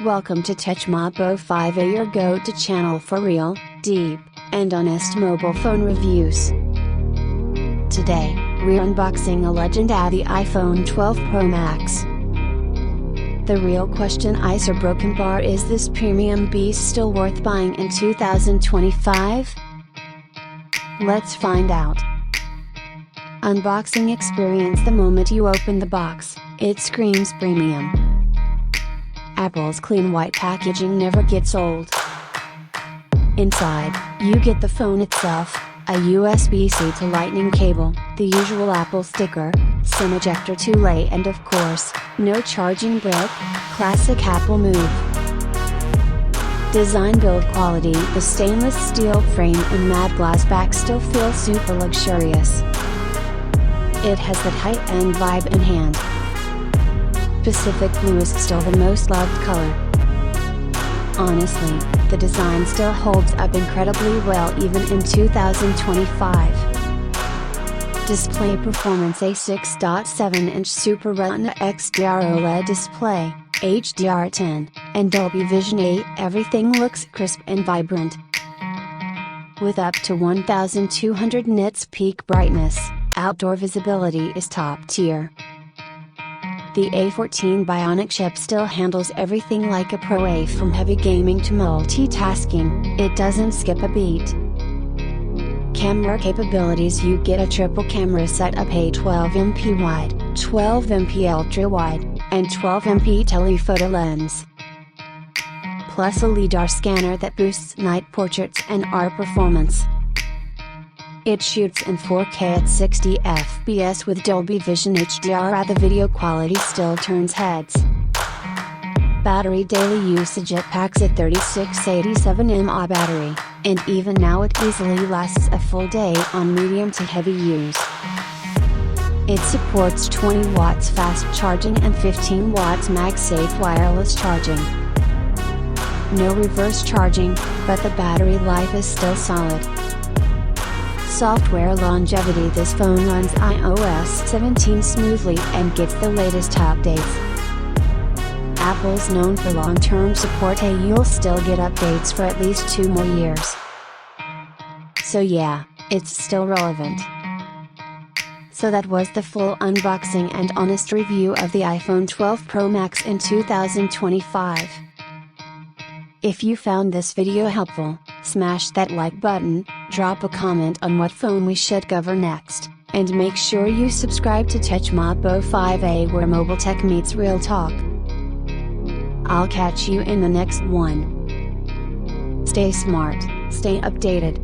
Welcome to TechMobo 5A, your go-to channel for real, deep, and honest mobile phone reviews. Today, we're unboxing a legend at the iPhone 12 Pro Max. The real question is or broken bar, is this premium beast still worth buying in 2025? Let's find out. Unboxing experience: the moment you open the box, it screams premium. Apple's clean white packaging never gets old. Inside, you get the phone itself, a USB-C to Lightning cable, the usual Apple sticker, SIM ejector tray, and of course, no charging brick. Classic Apple move. Design build quality: the stainless steel frame and matte glass back still feel super luxurious. It has that high-end vibe in hand. Pacific blue is still the most loved color. Honestly, the design still holds up incredibly well even in 2025. Display performance: a 6.7-inch Super Retina XDR OLED display, HDR10, and Dolby Vision 8. Everything looks crisp and vibrant. With up to 1200 nits peak brightness, outdoor visibility is top tier. The A14 Bionic chip still handles everything like a pro. From heavy gaming to multitasking, it doesn't skip a beat. Camera capabilities: you get a triple camera setup, a 12MP wide, 12MP ultra wide, and 12MP telephoto lens. Plus a LiDAR scanner that boosts night portraits and AR performance. It shoots in 4K at 60 FPS with Dolby Vision HDR. The video quality still turns heads. Battery daily usage: it packs a 3687 mAh battery, and even now it easily lasts a full day on medium to heavy use. It supports 20 watts fast charging and 15 watts MagSafe wireless charging. No reverse charging, but the battery life is still solid. Software longevity: this phone runs iOS 17 smoothly and gets the latest updates. Apple's known for long-term support. You'll still get updates for at least 2 more years. So yeah, it's still relevant. So that was the full unboxing and honest review of the iPhone 12 Pro Max in 2025. If you found this video helpful, smash that like button, drop a comment on what phone we should cover next, and make sure you subscribe to TechMobo 5A, where mobile tech meets real talk. I'll catch you in the next one. Stay smart, stay updated.